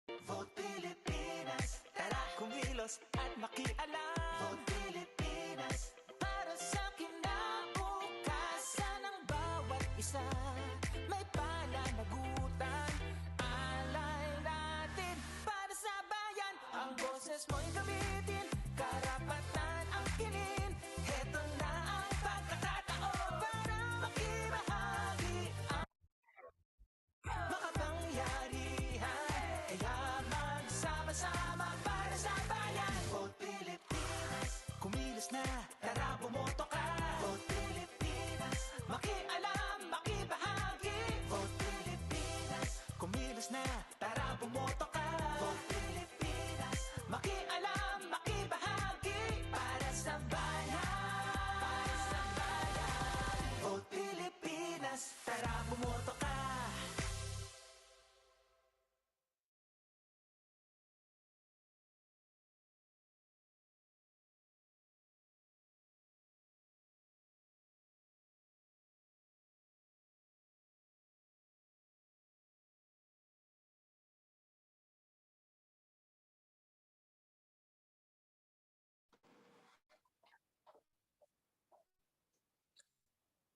Vote Pilipinas, tara kumilos at makialam. Vote Pilipinas, para sa kinabukasan ng bawat isa. May pananagutan, alay natin para sa bayan. Ang boses mo'y gamitin, karapatan ang kinin. Heto na ang pagkakataon para makibahagi ang makapangyarihan. Kaya magsama-sama para sa bayan. Vote Pilipinas, kumilos na, tara bumoto ka. Vote Pilipinas, makialam, makibahagi. Vote Pilipinas, kumilos na, tara bumoto ka. Vote Pilipinas, makialam, makibahagi. Para sa bayan, para sa bayan. Vote Pilipinas, tara bumoto ka.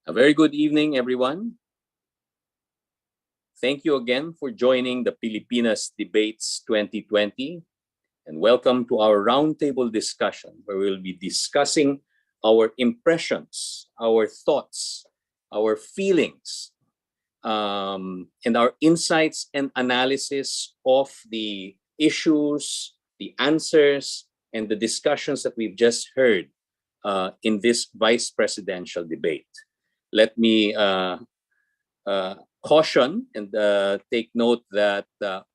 A very good evening, everyone. Thank you again for joining the PiliPinas Debates 2020, and welcome to our roundtable discussion, where we'll be discussing our impressions, our thoughts, our feelings, and our insights and analysis of the issues, the answers, and the discussions that we've just heard in this vice presidential debate. Let me caution and take note that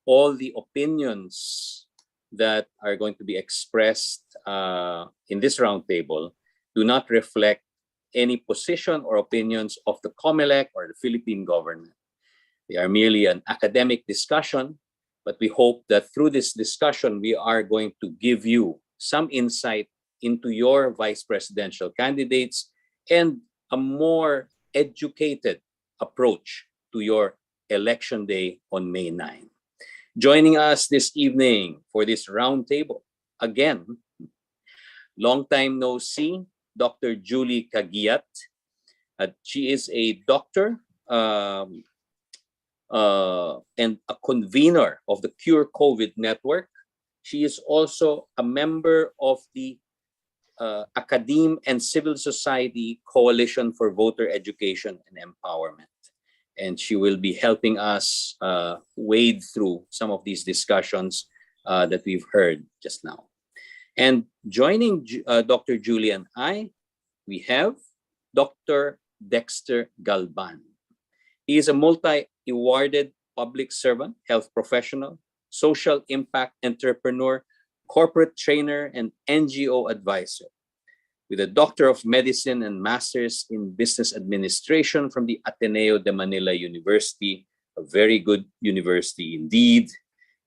all the opinions that are going to be expressed in this roundtable do not reflect any position or opinions of the COMELEC or the Philippine government. They are merely an academic discussion, but we hope that through this discussion, we are going to give you some insight into your vice presidential candidates and a more educated approach to your election day on May 9. Joining us this evening for this roundtable, again, long time no see, Dr. Julie Caguiat. She is a doctor and a convener of the Cure COVID Network. She is also a member of the Academe and Civil Society Coalition for Voter Education and Empowerment. And she will be helping us wade through some of these discussions that we've heard just now. And joining Dr. Julie and I, we have Dr. Dexter Galban. He is a multi-awarded public servant, health professional, social impact entrepreneur, corporate trainer, and NGO advisor. With a Doctor of Medicine and Masters in Business Administration from the Ateneo de Manila University, a very good university indeed,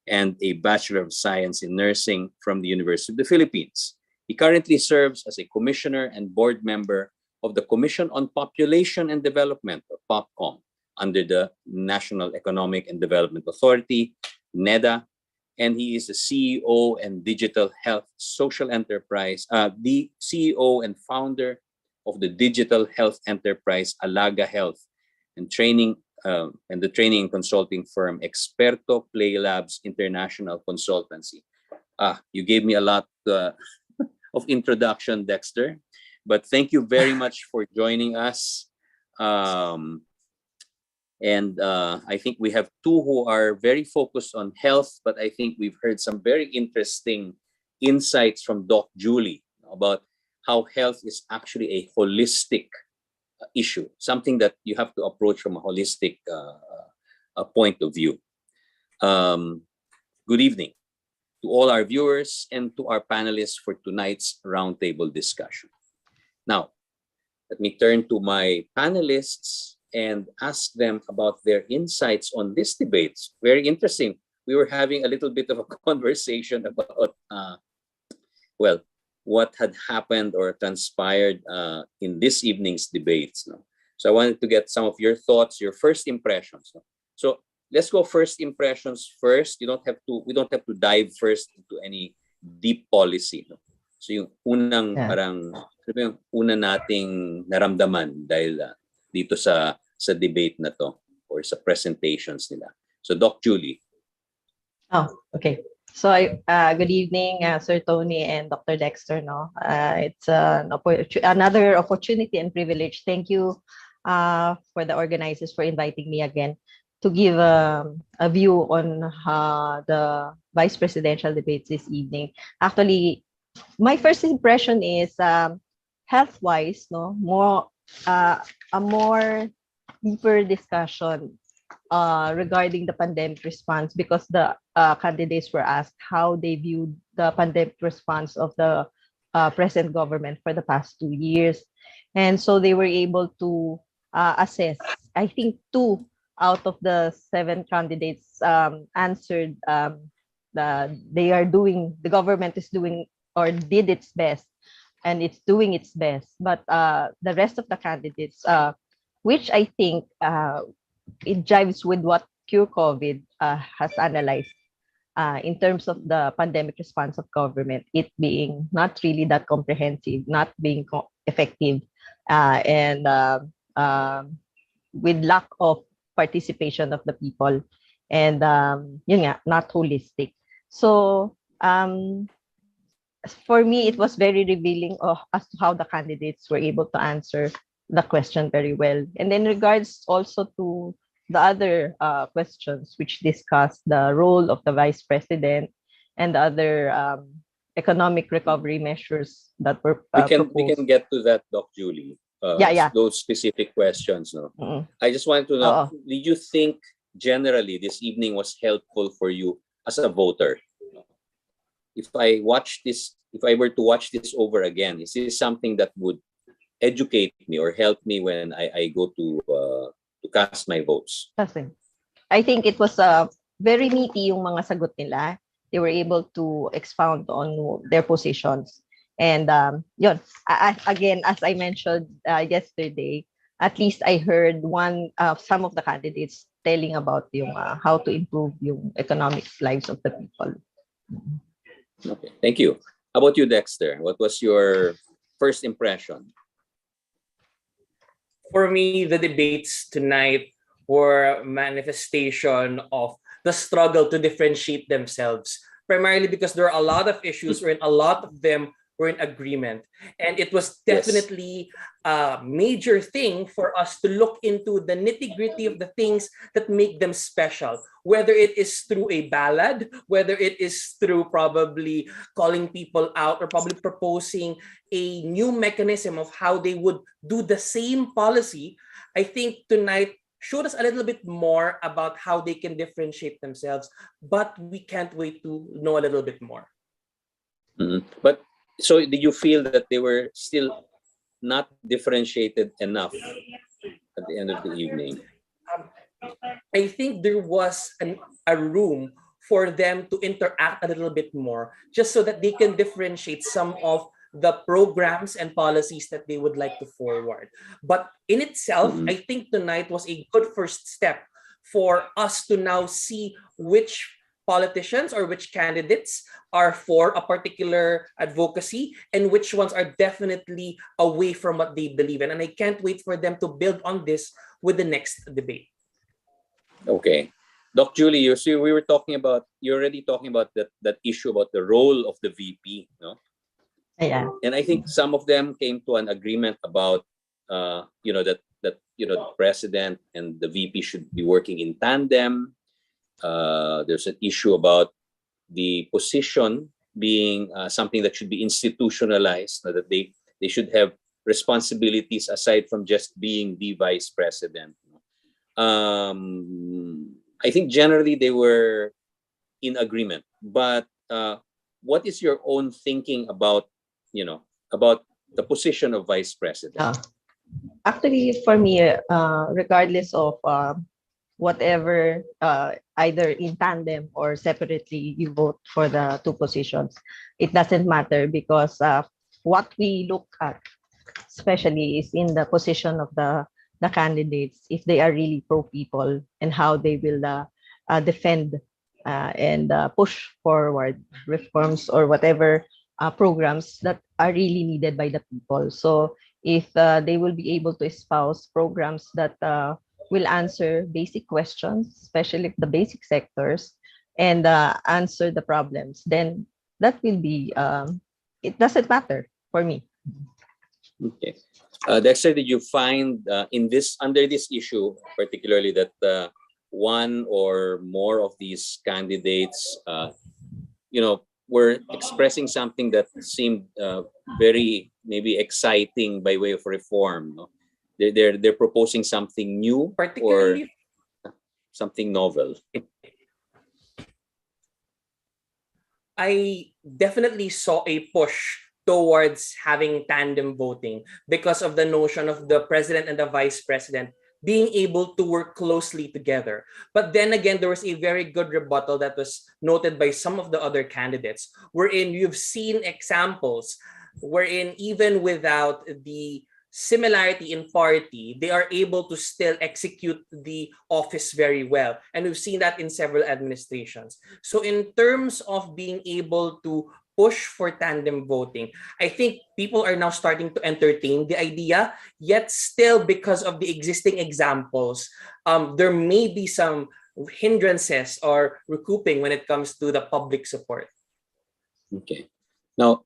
and a Bachelor of Science in Nursing from the University of the Philippines. He currently serves as a commissioner and board member of the Commission on Population and Development, or POPCOM, under the National Economic and Development Authority, NEDA, and he is the CEO and Digital Health Social Enterprise, the CEO and founder of the Digital Health Enterprise Alaga Health and training and the training and consulting firm Experto Play Labs International Consultancy. You gave me a lot of introduction, Dexter, but thank you very much for joining us. And I think we have two who are very focused on health, but I think we've heard some very interesting insights from Doc Julie about how health is actually a holistic issue, something that you have to approach from a holistic point of view. Good evening to all our viewers and to our panelists for tonight's roundtable discussion. Now, let me turn to my panelists and ask them about their insights on this debate. Very interesting. We were having a little bit of a conversation about, well, what had happened or transpired in this evening's debates. No? So I wanted to get some of your thoughts, your first impressions. No? So let's go first impressions first. We don't have to dive first into any deep policy. No? So yung unang parang yung una nating naramdaman dahil dito sa debate na to or sa presentations nila. So Doc Julie. Oh, okay. So good evening, Sir Tony and Dr. Dexter. No, it's another opportunity and privilege. Thank you for the organizers for inviting me again to give a view on the vice presidential debates this evening. Actually, my first impression is health-wise, no, a more deeper discussion regarding the pandemic response, because the candidates were asked how they viewed the pandemic response of the present government for the past 2 years. And so they were able to assess, I think 2 out of the 7 candidates answered the government is doing or did its best, and it's doing its best. But the rest of the candidates, which I think it jives with what Cure COVID has analyzed in terms of the pandemic response of government, it being not really that comprehensive, not being effective, and with lack of participation of the people, and yun nga, not holistic. So for me, it was very revealing as to how the candidates were able to answer the question very well. And in regards also to the other questions which discuss the role of the vice president and the other economic recovery measures that were proposed. We can get to that, Doc Julie. Those specific questions. No, I just wanted to know: did you think generally this evening was helpful for you as a voter? If I were to watch this over again, is this something that would educate me or help me when I go to cast my votes? I think it was very meaty yung mga sagot nila. They were able to expound on their positions. And yun, again, as I mentioned yesterday, at least I heard some of the candidates telling about yung how to improve yung economic lives of the people. Okay, thank you. How about you, Dexter? What was your first impression? For me, the debates tonight were a manifestation of the struggle to differentiate themselves, primarily because there are a lot of issues wherein a lot of them were in agreement. And it was definitely a major thing for us to look into the nitty-gritty of the things that make them special, whether it is through a ballad, whether it is through probably calling people out or probably proposing a new mechanism of how they would do the same policy. I think tonight showed us a little bit more about how they can differentiate themselves, but we can't wait to know a little bit more. But so did you feel that they were still not differentiated enough at the end of the evening? I think there was a room for them to interact a little bit more, just so that they can differentiate some of the programs and policies that they would like to forward. But in itself, I think tonight was a good first step for us to now see which politicians or which candidates are for a particular advocacy and which ones are definitely away from what they believe in. And I can't wait for them to build on this with the next debate. Okay. Doc Julie, you're already talking about that issue about the role of the VP, no? Yeah. And I think some of them came to an agreement about that the president and the VP should be working in tandem. There's an issue about the position being something that should be institutionalized, that they should have responsibilities aside from just being the vice president. I think generally they were in agreement, but what is your own thinking about the position of vice president? Actually, for me, regardless of whatever, either in tandem or separately you vote for the 2 positions, it doesn't matter, because what we look at especially is in the position of the candidates, if they are really pro people and how they will defend and push forward reforms or whatever programs that are really needed by the people. So if they will be able to espouse programs that will answer basic questions, especially the basic sectors, and answer the problems, then that will be, it doesn't matter for me. Okay. Dexter, did you find in this under this issue particularly that one or more of these candidates, were expressing something that seemed very maybe exciting by way of reform? No? They're proposing something new or Particularly, something novel. I definitely saw a push towards having tandem voting because of the notion of the president and the vice president being able to work closely together. But then again, there was a very good rebuttal that was noted by some of the other candidates, wherein you've seen examples wherein even without the similarity in party, they are able to still execute the office very well. And we've seen that in several administrations. So in terms of being able to push for tandem voting, I think people are now starting to entertain the idea, yet still because of the existing examples, there may be some hindrances or recouping when it comes to the public support. Okay. Now,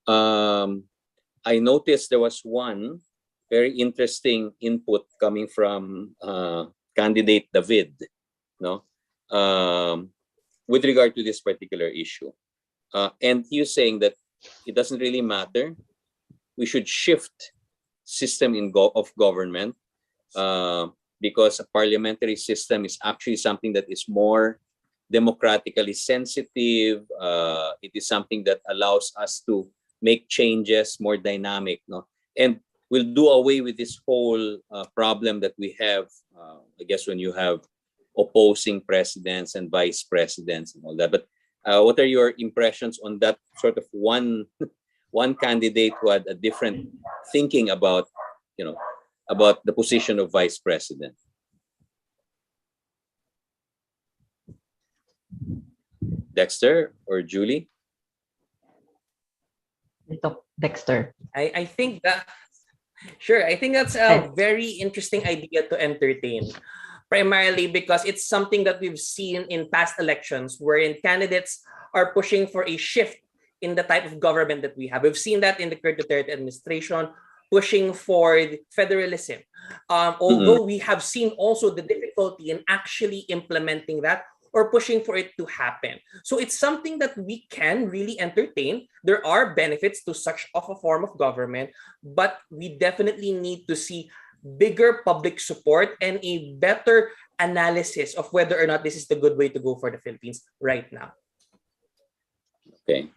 I noticed there was one very interesting input coming from candidate David, no, with regard to this particular issue. And he was saying that it doesn't really matter. We should shift system of government because a parliamentary system is actually something that is more democratically sensitive. It is something that allows us to make changes more dynamic, no, and we'll do away with this whole problem that we have. I guess when you have opposing presidents and vice presidents and all that. But what are your impressions on that sort of one candidate who had a different thinking about, about the position of vice president? Dexter or Julie? Dexter. I think that, sure, I think that's a very interesting idea to entertain. Primarily because it's something that we've seen in past elections wherein candidates are pushing for a shift in the type of government that we have. We've seen that in the current Duterte administration, pushing for federalism. Although we have seen also the difficulty in actually implementing that or pushing for it to happen. So it's something that we can really entertain. There are benefits to such of a form of government, but we definitely need to see bigger public support and a better analysis of whether or not this is the good way to go for the Philippines right now. Okay.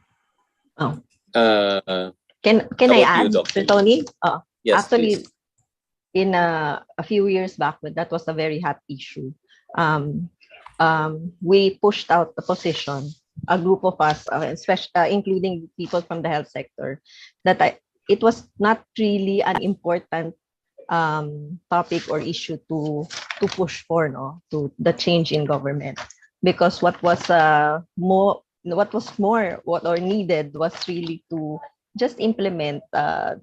Oh. Can I add, Sir Tony? Yes, actually, please. In a few years back, when that was a very hot issue, we pushed out the position, a group of us, especially including people from the health sector, that it was not really an important topic or issue to push for, to the change in government, because what needed was really to just implement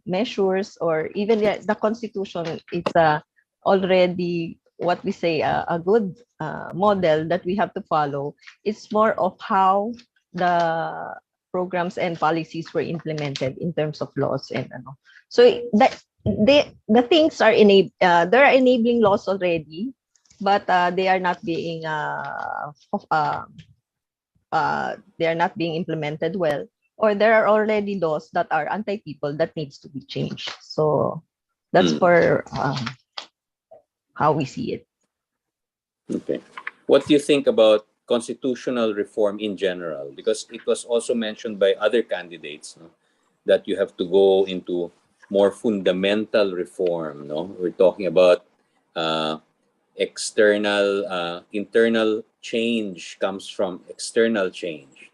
measures, or even the constitution. It's already what we say a good model that we have to follow. It's more of how the programs and policies were implemented in terms of laws and so that the things are there are enabling laws already, but they are not being implemented well, or there are already laws that are anti-people that needs to be changed. So that's for how we see it. Okay. What do you think about constitutional reform in general? Because it was also mentioned by other candidates, that you have to go into more fundamental reform. We're talking about internal change comes from external change.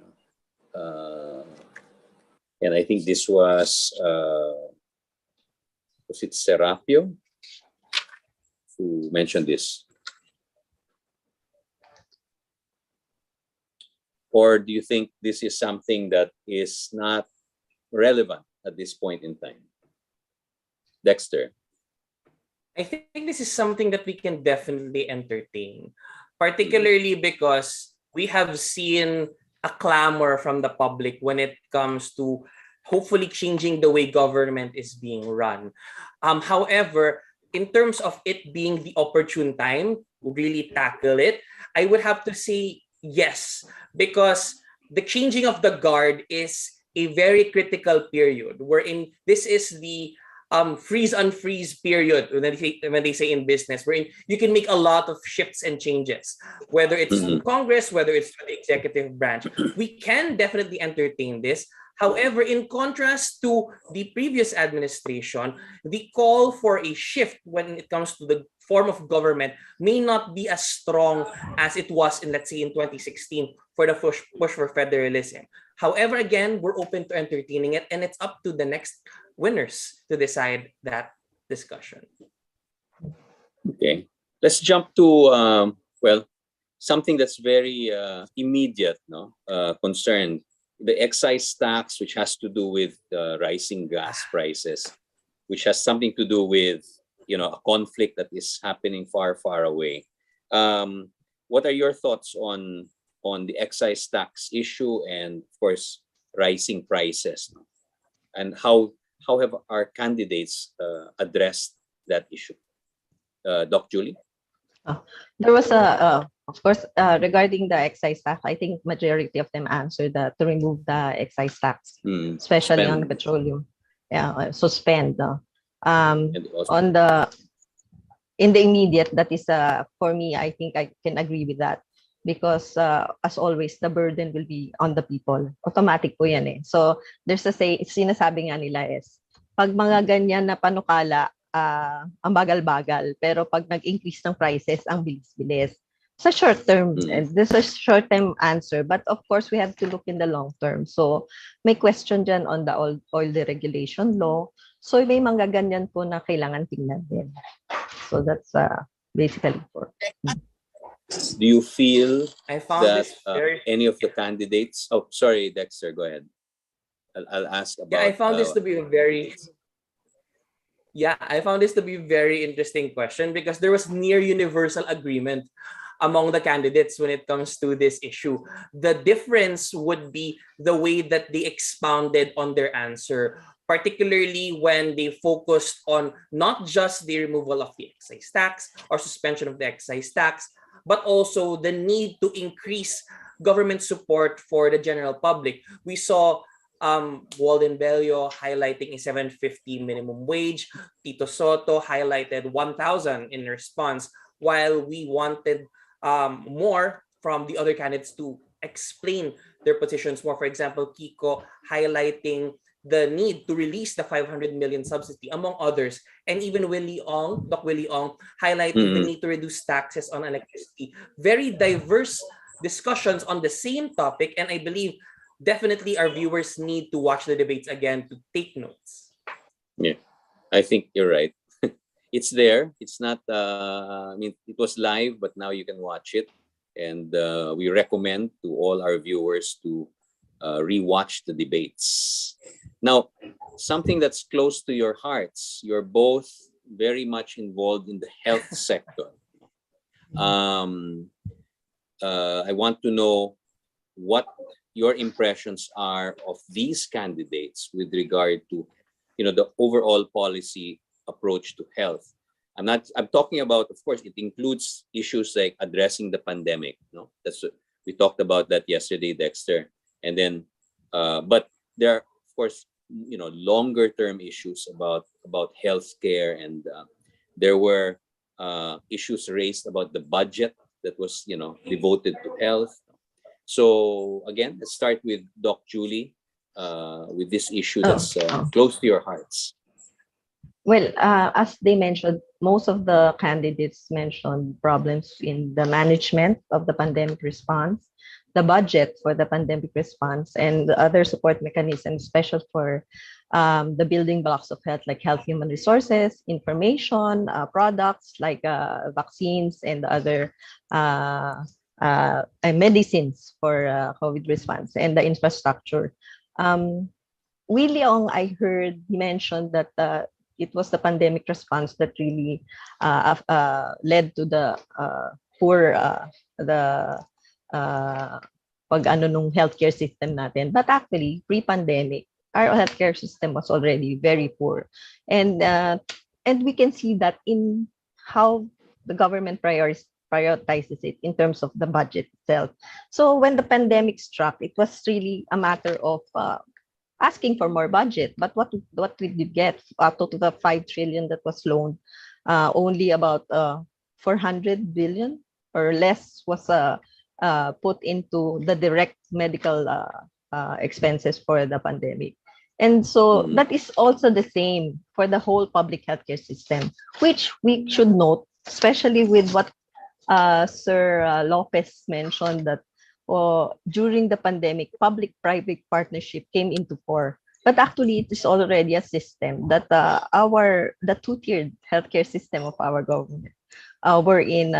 And I think this was it Serapio who mentioned this? Or do you think this is something that is not relevant at this point in time? Dexter. I think this is something that we can definitely entertain, particularly because we have seen a clamor from the public when it comes to hopefully changing the way government is being run. However, in terms of it being the opportune time to really tackle it, I would have to say yes, because the changing of the guard is a very critical period wherein this is the freeze unfreeze period when they say in business, wherein you can make a lot of shifts and changes, whether it's to Congress, whether it's to the executive branch. We can definitely entertain this. However, in contrast to the previous administration, the call for a shift when it comes to the form of government may not be as strong as it was in, let's say, in 2016 for the push for federalism. However, again, we're open to entertaining it, and it's up to the next winners to decide that discussion. Okay, let's jump to something that's very immediate, concern, the excise tax, which has to do with rising gas prices, which has something to do with a conflict that is happening far, far away. What are your thoughts on the excise tax issue and, of course, rising prices, and how have our candidates addressed that issue? Doc Julie? There was of course, regarding the excise tax, I think majority of them answered that to remove the excise tax, especially on petroleum. Yeah, suspend. And also, In the immediate, that is for me, I think I can agree with that, because as always, the burden will be on the people. Automatic po yan eh. So there's a say, sinasabi nga nila is, pag mga ganyan na panukala, ang bagal-bagal, pero pag nag-increase ng prices, ang bilis-bilis. Sa short term, and this is short term answer, but of course we have to look in the long term. So may question dyan on the oil deregulation law. So may mga ganyan po na kailangan tingnan din. So that's basically for. Do you feel I found that this very any of the candidates? Oh, sorry, Dexter, go ahead. I'll ask about. I found this to be a very very interesting question, because there was near universal agreement among the candidates when it comes to this issue. The difference would be the way that they expounded on their answer, particularly when they focused on not just the removal of the excise tax or suspension of the excise tax, but also the need to increase government support for the general public. We saw Walden Bello highlighting a 750 minimum wage. Tito Soto highlighted 1,000 in response, while we wanted more from the other candidates to explain their positions more. For example, Kiko highlighting the need to release the 500 million subsidy, among others. And even Doc Willie Ong, highlighting the need to reduce taxes on electricity. Very diverse discussions on the same topic, and I believe definitely our viewers need to watch the debates again to take notes. Yeah, I think you're right. It's there. It's not, it was live, but now you can watch it. And we recommend to all our viewers to rewatch the debates. Now, something that's close to your hearts, you're both very much involved in the health sector. I want to know what your impressions are of these candidates with regard to, the overall policy approach to health. I'm talking about, of course, it includes issues like addressing the pandemic. We talked about that yesterday, Dexter. And then, but there are, of course, longer term issues about healthcare, and there were issues raised about the budget that was, devoted to health. So again, let's start with Doc Julie with this issue that's close to your hearts. Well, as they mentioned, most of the candidates mentioned problems in the management of the pandemic response, the budget for the pandemic response, and the other support mechanisms, special for the building blocks of health, like health human resources, information, products like vaccines, and other medicines for COVID response and the infrastructure. Willie Ong, I heard he mentioned that it was the pandemic response that really led to the poor the pag ano nung healthcare system natin. But actually, pre-pandemic, our healthcare system was already very poor, and we can see that in how the government prioritizes it in terms of the budget itself. So when the pandemic struck, it was really a matter of asking for more budget. But what did you get out of the 5 trillion that was loaned? Only about 400 billion or less was put into the direct medical expenses for the pandemic. And so that is also the same for the whole public healthcare system, which we should note, especially with what Sir Lopez mentioned, that during the pandemic, public-private partnership came into fore. But actually, it is already a system that the two-tiered healthcare system of our government, wherein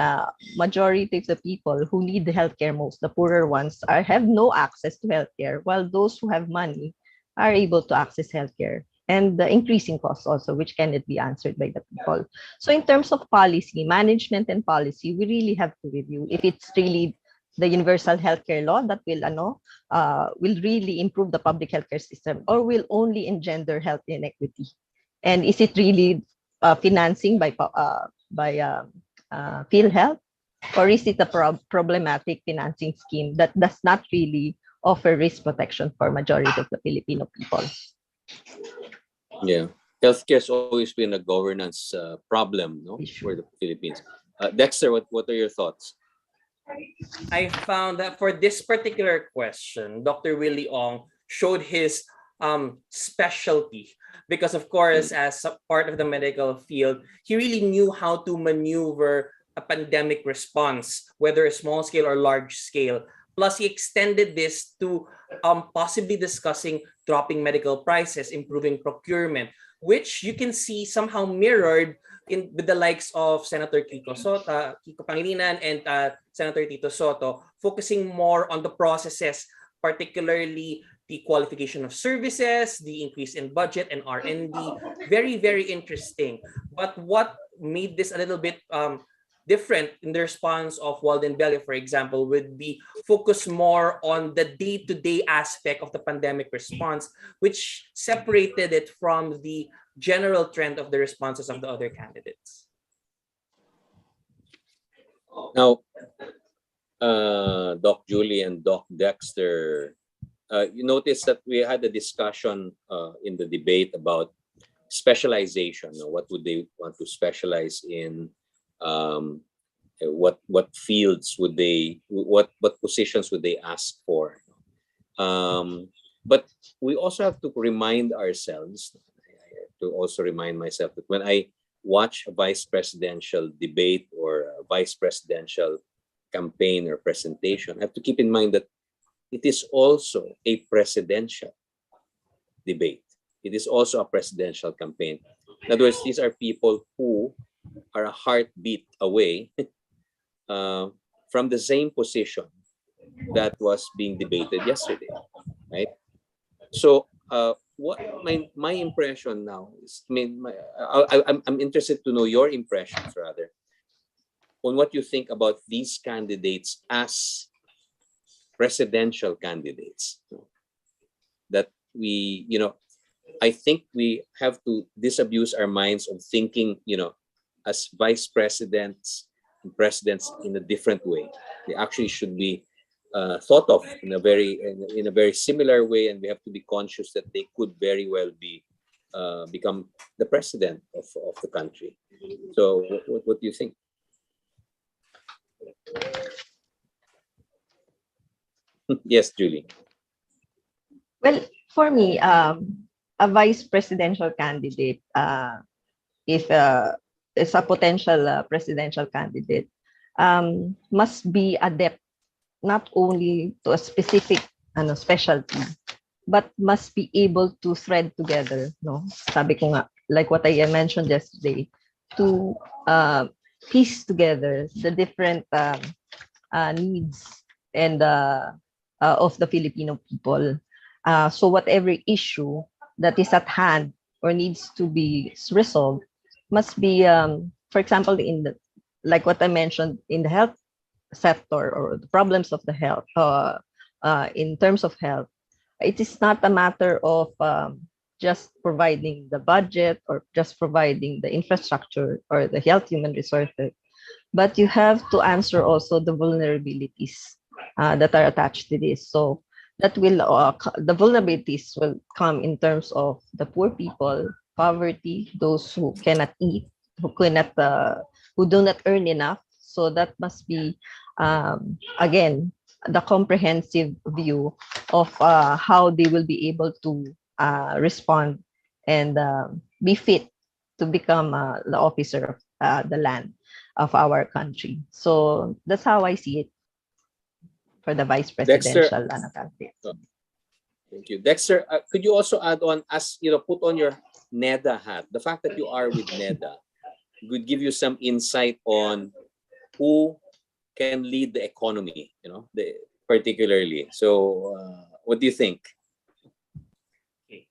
majority of the people who need the healthcare most, the poorer ones, have no access to healthcare, while those who have money are able to access healthcare. And the increasing costs also, which cannot be answered by the people. So in terms of policy, management and policy, we really have to review if it's really the universal healthcare law that will really improve the public healthcare system, or will only engender health inequity. And is it really financing by PhilHealth, or is it a problematic financing scheme that does not really offer risk protection for majority of the Filipino people? Yeah, healthcare has always been a governance problem, no, for the Philippines. Dexter, what are your thoughts? I found that for this particular question, Dr. Willie Ong showed his specialty because, of course, as a part of the medical field, he really knew how to maneuver a pandemic response, whether a small scale or large scale. Plus, he extended this to possibly discussing dropping medical prices, improving procurement, which you can see somehow mirrored with the likes of Senator Kiko Pangilinan and Senator Tito Soto, focusing more on the processes, particularly the qualification of services, the increase in budget and R&D. Very, very interesting. But what made this a little bit different in the response of Walden Bello, for example, would be focus more on the day-to-day aspect of the pandemic response, which separated it from the general trend of the responses of the other candidates. Now, Doc Julie and Doc Dexter, you notice that we had a discussion in the debate about specialization. What would they want to specialize in? What fields would they, what positions would they ask for? But we also have to remind ourselves, to also remind myself, that when I watch a vice presidential debate or a vice presidential campaign or presentation, I have to keep in mind that it is also a presidential debate. It is also a presidential campaign. In other words, these are people who are a heartbeat away from the same position that was being debated yesterday, right? So, what my impression now is, I'm interested to know your impressions rather on what you think about these candidates as presidential candidates. That we, I think we have to disabuse our minds of thinking, as vice presidents and presidents in a different way. They actually should be thought of in a very similar way, and we have to be conscious that they could very well be become the president of the country. So, what do you think? Yes, Julie. Well, for me, a vice presidential candidate, if is a potential presidential candidate, must be adept not only to a specific specialty, but must be able to thread together. No, sabi ko nga, like what I mentioned yesterday, to piece together the different needs and of the Filipino people. So whatever issue that is at hand or needs to be resolved must be, for example, in the like what I mentioned in the health sector or the problems of the health in terms of health. It is not a matter of just providing the budget or just providing the infrastructure or the health human resources, but you have to answer also the vulnerabilities that are attached to this. So that will the vulnerabilities will come in terms of the poor people, poverty, those who cannot eat, who cannot, who do not earn enough. So that must be again the comprehensive view of how they will be able to respond and be fit to become the officer of the land of our country. So that's how I see it for the vice Dexter, presidential candidate. thank you. Dexter, could you also add on, as you know, put on your NEDA hat, the fact that you are with NEDA would give you some insight on who can lead the economy, you know, particularly. So what do you think? Okay.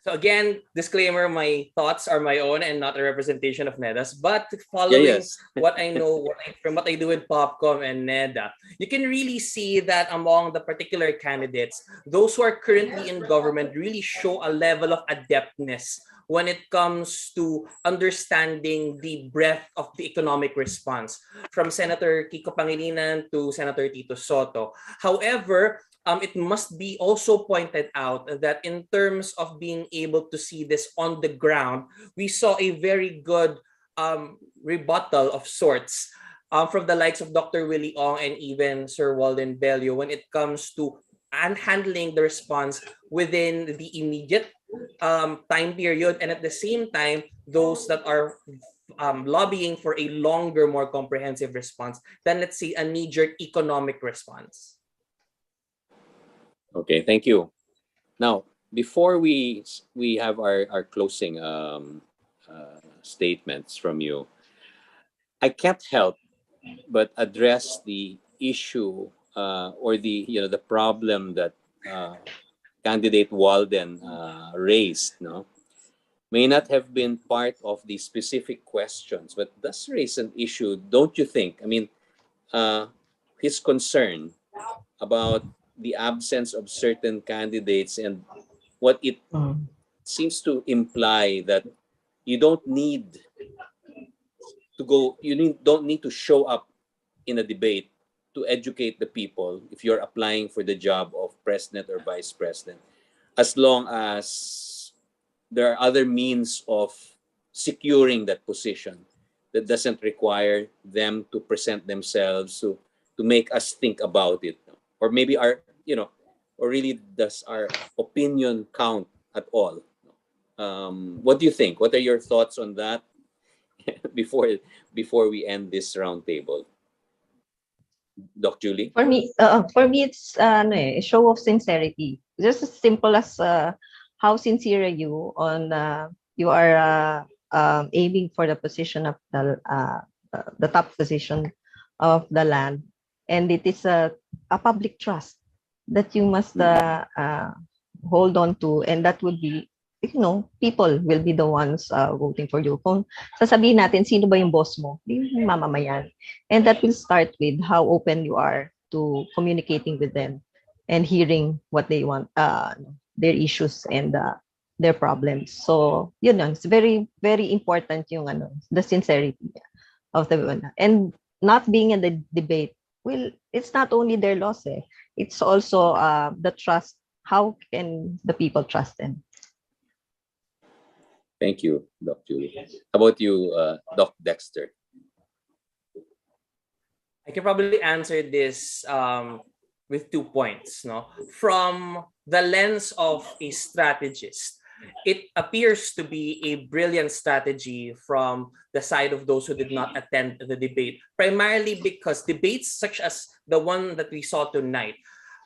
So again, disclaimer, my thoughts are my own and not a representation of NEDA's, but following yes. what I know from what I do with Popcom and NEDA, you can really see that among the particular candidates, those who are currently in government really show a level of adeptness when it comes to understanding the breadth of the economic response, from Senator Kiko Pangilinan to Senator Tito Soto. However, it must be also pointed out that in terms of being able to see this on the ground, we saw a very good rebuttal of sorts from the likes of Dr. Willie Ong and even Sir Walden Bello when it comes to handling the response within the immediate time period, and at the same time, those that are lobbying for a longer, more comprehensive response than, let's say, a knee-jerk economic response. Okay, thank you. Now, before we have our closing statements from you, I can't help but address the issue or the problem that candidate Walden raised. No, may not have been part of the specific questions, but does raise an issue, don't you think? I mean, his concern about the absence of certain candidates and what it seems to imply that you don't need to go, don't need to show up in a debate to educate the people if you're applying for the job of president or vice president, as long as there are other means of securing that position that doesn't require them to present themselves to make us think about it, or maybe or really does our opinion count at all? What do you think? What are your thoughts on that before we end this roundtable? Doc Julie? For me, it's a show of sincerity. Just as simple as how sincere are you on you are aiming for the position of the top position of the land, and it is a public trust that you must hold on to, and that would be, people will be the ones voting for you. Kung sasabihin natin, sino ba yung boss mo? Yung mamamayan. And that will start with how open you are to communicating with them and hearing what they want, their issues and their problems. So, it's very, very important yung the sincerity of the one. And not being in the debate, well, it's not only their loss, it's also the trust. How can the people trust them? Thank you, Doc Julie. How about you, Doc Dexter? I can probably answer this with 2 points. No, from the lens of a strategist, it appears to be a brilliant strategy from the side of those who did not attend the debate, primarily because debates such as the one that we saw tonight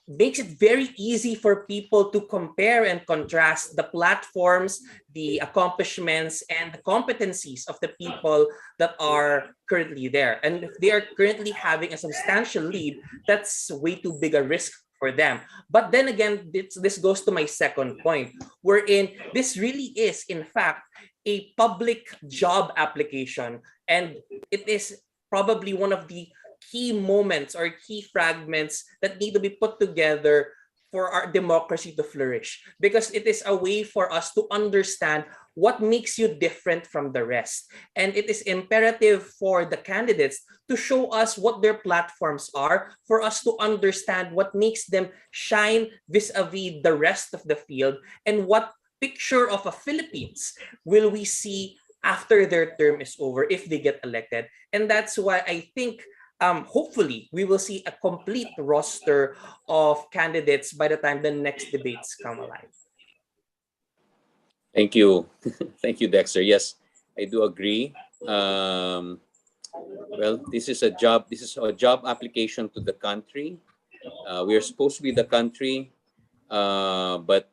makes it very easy for people to compare and contrast the platforms, the accomplishments, and the competencies of the people that are currently there. And if they are currently having a substantial lead, that's way too big a risk for them. But then again, this goes to my second point, wherein this really is, in fact, a public job application. And it is probably one of the key moments or key fragments that need to be put together for our democracy to flourish, because it is a way for us to understand what makes you different from the rest. And it is imperative for the candidates to show us what their platforms are, for us to understand what makes them shine vis-a-vis the rest of the field, and what picture of a Philippines will we see after their term is over if they get elected. And that's why I think hopefully we will see a complete roster of candidates by the time the next debates come alive. Thank you. Thank you, Dexter. Yes, I do agree. Well, this is a job application to the country. We are supposed to be the country, but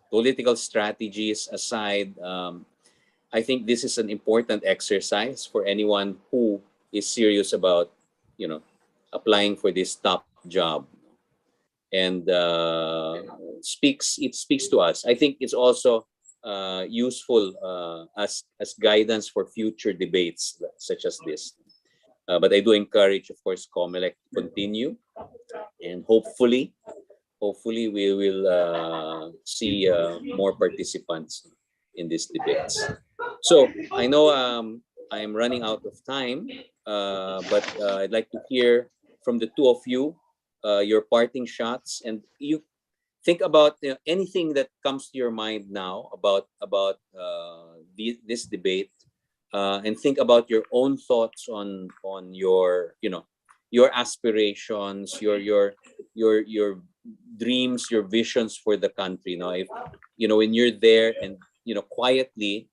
political strategies aside, I think this is an important exercise for anyone who is serious about, applying for this top job, and it speaks to us. I think it's also useful as guidance for future debates such as this. But I do encourage, of course, COMELEC to continue, and hopefully we will see more participants in these debates. So I know I'm running out of time, but I'd like to hear from the two of you your parting shots, and you think about anything that comes to your mind now about this debate, and think about your own thoughts on your your aspirations, your dreams, your visions for the country. If when you're there and quietly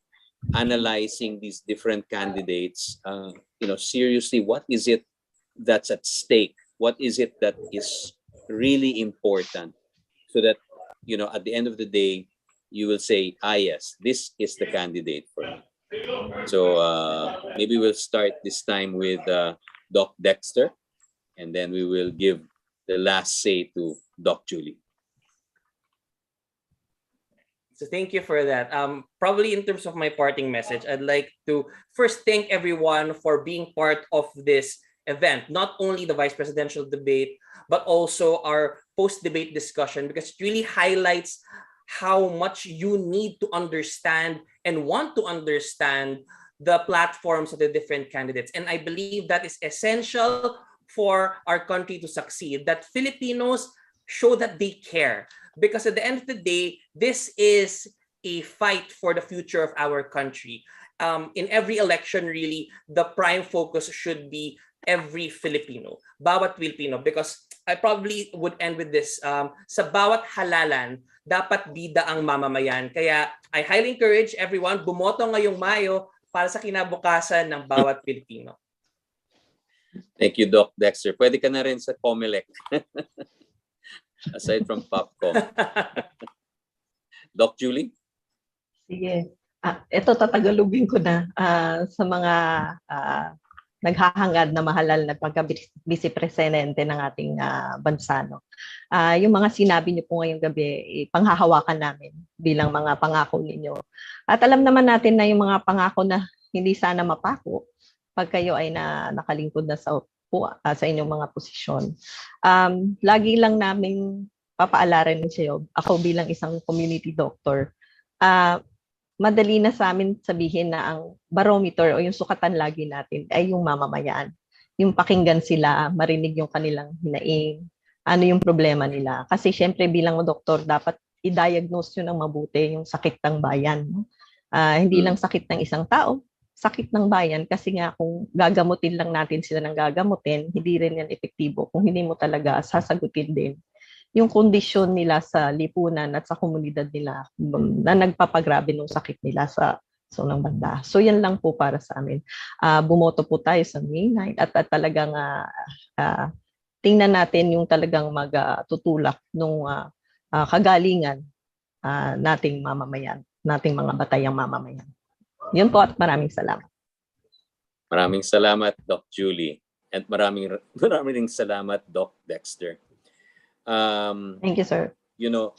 analyzing these different candidates, seriously, what is it that's at stake? What is it that is really important, so that at the end of the day you will say, yes, this is the candidate for me. So maybe we'll start this time with Doc Dexter, and then we will give the last say to Doc Julie. So thank you for that. Probably in terms of my parting message, I'd like to first thank everyone for being part of this event, not only the vice presidential debate, but also our post-debate discussion, because it really highlights how much you need to understand and want to understand the platforms of the different candidates. And I believe that is essential for our country to succeed, that Filipinos show that they care. Because at the end of the day, this is a fight for the future of our country. In every election, really, the prime focus should be every Filipino, bawat Filipino, because I probably would end with this. Sa bawat halalan, dapat bida ang mamamayan. Kaya I highly encourage everyone, bumoto ngayong Mayo para sa kinabukasan ng bawat Pilipino. Thank you, Doc Dexter. Pwede ka na rin sa COMELEC. Aside from Popcom. Doc Julie? Sige. Ito tatagalogin ko na sa mga naghahangad na mahalal na pagka-vice-presidente ng ating bansa. Yung mga sinabi niyo po ngayong gabi, panghahawakan namin bilang mga pangako ninyo. At alam naman natin na yung mga pangako na hindi sana mapako pag kayo ay nakalingkod na sa inyong mga posisyon. Lagi lang namin papaalarin sa'yo, ako bilang isang community doctor, madali na sa amin sabihin na ang barometer o yung sukatan lagi natin ay yung mamamayan. Yung pakinggan sila, marinig yung kanilang hinaing, ano yung problema nila. Kasi syempre bilang doktor, dapat i-diagnose nyo ng mabuti yung sakit ng bayan. Hindi lang sakit ng isang tao, sakit ng bayan. Kasi nga kung gagamutin lang natin sila ng gagamutin, hindi rin yan epektibo. Kung hindi mo talaga sasagutin din yung kondisyon nila sa lipunan at sa komunidad nila na nagpapagrabe ng sakit nila sa unang banda. So yan lang po para sa amin. Bumoto po tayo sa May 9 at talagang tingnan natin yung talagang magtutulak ng kagalingan nating mamamayan, nating mga batayang mamamayan. Yun po at maraming salamat. Maraming salamat, Doc Julie. And maraming ring salamat, Doc Dexter. Thank you, sir. You know,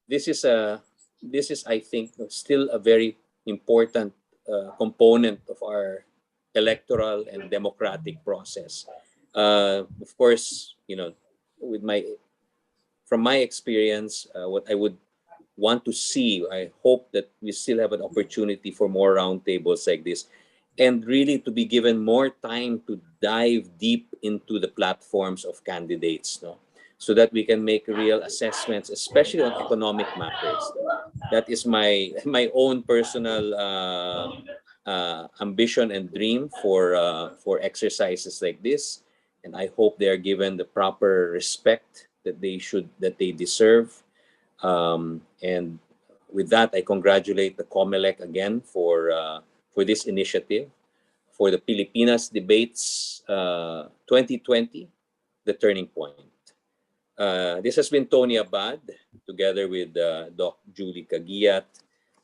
this is I think still a very important component of our electoral and democratic process. Of course, you know, from my experience, what I would want to see, I hope that we still have an opportunity for more roundtables like this, and really to be given more time to dive deep into the platforms of candidates, no? So that we can make real assessments, especially on economic matters. That is my own personal ambition and dream for exercises like this, and I hope they are given the proper respect that they deserve. And with that, I congratulate the COMELEC again for this initiative, for the PiliPinas Debates 2020, the turning point. This has been Tony Abad, together with Doc Julie Caguiat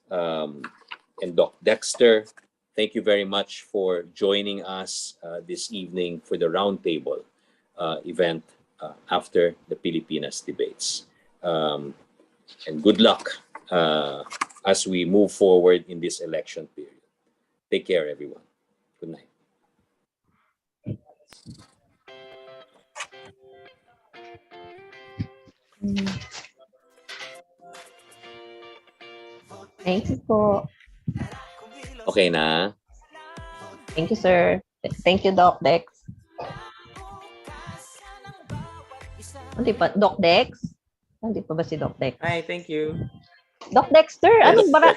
and Doc Dexter. Thank you very much for joining us this evening for the Roundtable event after the PiliPinas Debates. And good luck as we move forward in this election period. Take care, everyone. Good night. Thank you po. Okay na? Thank you, sir. Thank you, Doc Dex. Hindi pa, Doc Dex? Hindi pa ba si Doc Dex? Hi, thank you. Doc Dexter, Hi, ano Doc. ba?